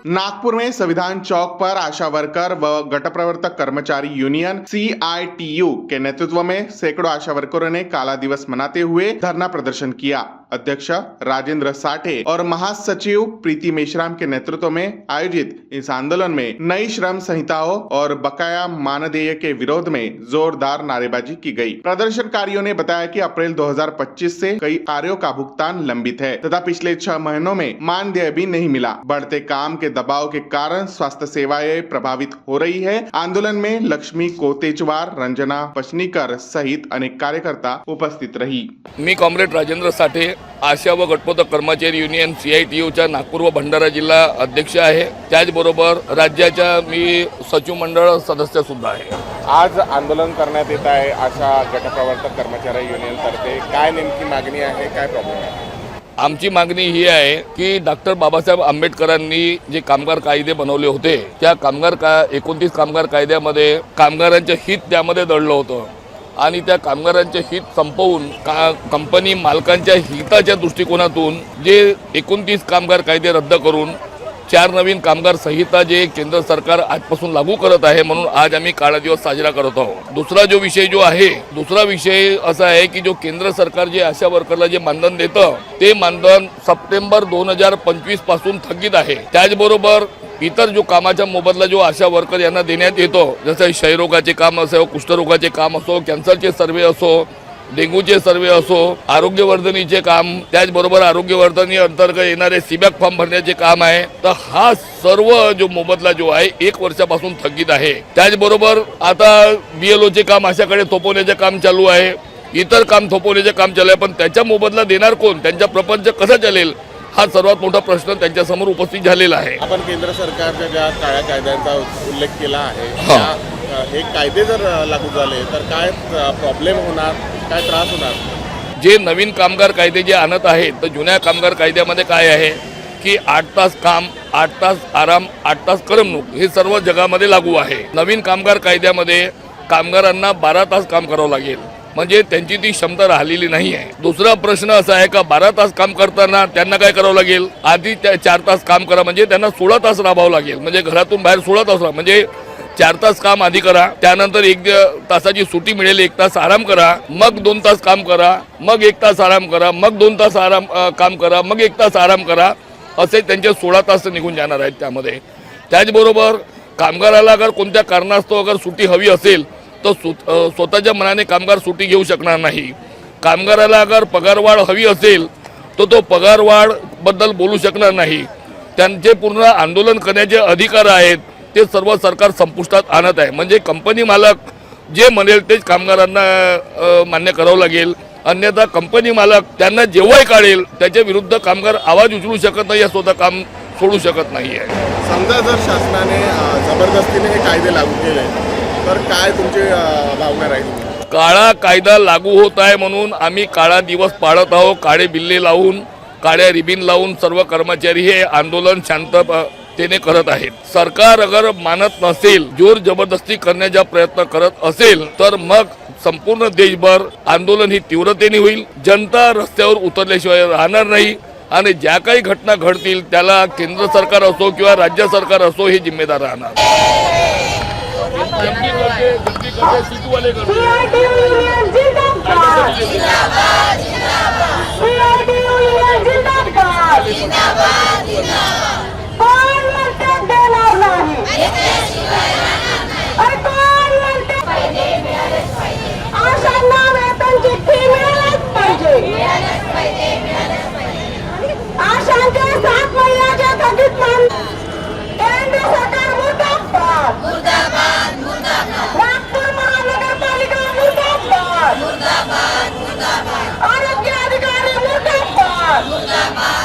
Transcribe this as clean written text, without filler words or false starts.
नागपुर में संविधान चौक पर आशा वर्कर व गटप्रवर्तक कर्मचारी यूनियन CITU के नेतृत्व में सैकड़ों आशा वर्करों ने काला दिवस मनाते हुए धरना प्रदर्शन किया। अध्यक्ष राजेंद्र साठे और महासचिव प्रीति मेश्राम के नेतृत्व में आयोजित इस आंदोलन में नई श्रम संहिताओं और बकाया मानदेय के विरोध में जोरदार नारेबाजी की गई। प्रदर्शनकारियों ने बताया कि अप्रैल 2025 से कई कार्यों का भुगतान लंबित है तथा पिछले 6 महीनों में मानदेय भी नहीं मिला। बढ़ते काम के दबाव के कारण स्वास्थ्य सेवाएं प्रभावित हो रही है। आंदोलन में लक्ष्मी कोतेचवार, रंजना पचनीकर सहित अनेक कार्यकर्ता उपस्थित रही। मी कॉम्रेड राजेंद्र साठे, आशा व गटप्रवर्तक कर्मचारी युनियन CITUच्या नागपूर व भंडारा जिल्हा अध्यक्ष आहे। त्याचबरोबर राज्याच्या मी सचिव मंडळ सदस्य सुद्धा आहे। आज आंदोलन करण्यात येत आहे आशा गटप्रवर्तक कर्मचारी युनियन तर्फे। काय नेमकी मागणी आहे, काय प्रॉब्लेम आहे? आमची मागणी ही आहे की डॉक्टर बाबासाहेब आंबेडकरांनी जे कामगार कायदे बनवले होते त्या 29 कामगार कायद्यामध्ये कामगारांचे हित त्यामध्ये दडलं होतं आणि त्या कामगारांचे हित संपवून कंपनी मालकांच्या हिताच्या दृष्टिकोनातून जे 29 कामगार कायदे रद्द करून 4 नवीन कामगार संहिता जे केंद्र सरकार आजपासून लागू करत आहे, म्हणून आज आम्ही काळा दिवस साजरा करत आहोत। दुसरा विषय असा आहे की जो केंद्र सरकार जे आशा वर्करला जे मानधन देतं ते मानधन सप्टेंबर 2025 पासून थकीत आहे। त्याचबरोबर इतर जो कामाचा मोबदला जो आशा वर्कर यांना देण्यात येतो, जसं क्षयरोगाचे काम असो, कुष्ठरोगाचे काम असो, कॅन्सरचे सर्वे असो, डेंग्यूचे सर्वे असो, आरोग्यवर्धनीचे काम, त्याचबरोबर आरोग्यवर्धनी अंतर्गत येणारे सीबॅक फॉर्म भरण्याचे काम आहे, तर हा सर्व जो मोबदला जो आहे 1 वर्षापासून थकीत आहे। त्याचबरोबर आता BLOचे काम आशाकडे थोपवण्याचे काम चालू आहे, इतर काम थोपवण्याचे काम चालू आहे, पण त्याचा मोबदला देणार कोण? त्यांचा प्रपंच कसा चालेल हा सर्वात मोठा प्रश्न त्यांच्या समोर उपस्थित झालेला आहे। आपण केंद्र सरकारच्या ज्या काळ्या कायद्यांचा उल्लेख केला आहे, हे कायदे जर लागू झाले तर काय प्रॉब्लेम होणार, काय त्रास होणार? जे नवीन कामगार कायदे जे आणत आहेत तर जुन्या कामगार कायद्यामध्ये काय आहे की 8 तास काम, 8 तास आराम, 8 तास करमणूक हे सर्व जगामध्ये लागू आहे। नवीन कामगार कायद्यामध्ये कामगारांना 12 तास काम करावं लागेल, म्हणजे त्यांची ती क्षमता राहिलेली नाही आहे। दुसरा प्रश्न असा आहे का 12 तास काम करताना त्यांना काय करावं लागेल? आधी 4 तास काम करा, म्हणजे त्यांना 16 तास राबावं लागेल, म्हणजे घरातून बाहेर 16 तास राहा, म्हणजे 4 तास काम आधी करा, त्यानंतर 1 तासाची सुट्टी मिळेल, 1 तास आराम करा, मग 2 तास काम करा, मग 1 तास आराम करा, मग 2 तास काम करा, मग 1 तास आराम करा, असे त्यांचे 16 तास निघून जाणार आहेत त्यामध्ये। त्याचबरोबर कामगाराला अगर कोणत्या कारणास्तव अगर सुट्टी हवी असेल तर स्वतःच्या मनाने कामगार सुट्टी घेऊ शकणार नाही। कामगाराला अगर पगारवाढ हवी असेल तर तो पगारवाढ बद्दल बोलू शकणार नाही। त्यांचे पूर्ण आंदोलन करण्याचे अधिकार आहेत ते सर्व सरकार संपुष्टात आणत आहे, म्हणजे कंपनी मालक जे म्हणेल तेच कामगारांना मान्य करावं लागेल, अन्यथा कंपनी मालक त्यांना जेव्हाही काढेल त्याच्या विरुद्ध कामगार आवाज उचलू शकत नाही, स्वतः काम सोडू शकत नाही आहे। समजा जर शासनाने जबरदस्तीने हे कायदे लागू केले तर काय तुमची भावना राहील? काळा कायदा लागू होत आहे म्हणून आम्ही काळा दिवस पाळत आहोत। काळे बिल्ले लावून, काळ्या रिबीन लावून सर्व कर्मचारी हे आंदोलन शांततेने करत आहेत। सरकार अगर मानत नसेल, जोर जबरदस्ती करण्याचा प्रयत्न करत असेल तर मग संपूर्ण देशभर आंदोलन ही तीव्रतेने होईल। जनता रस्त्यावर उतरल्याशिवाय राहणार नाही आणि ज्या काही घटना घडतील त्याला केंद्र सरकार असो किंवा राज्य सरकार असो हे जिम्मेदार राहणार। आरोग्य अधिकारी मुर्दाबाद, मुर्दाबाद।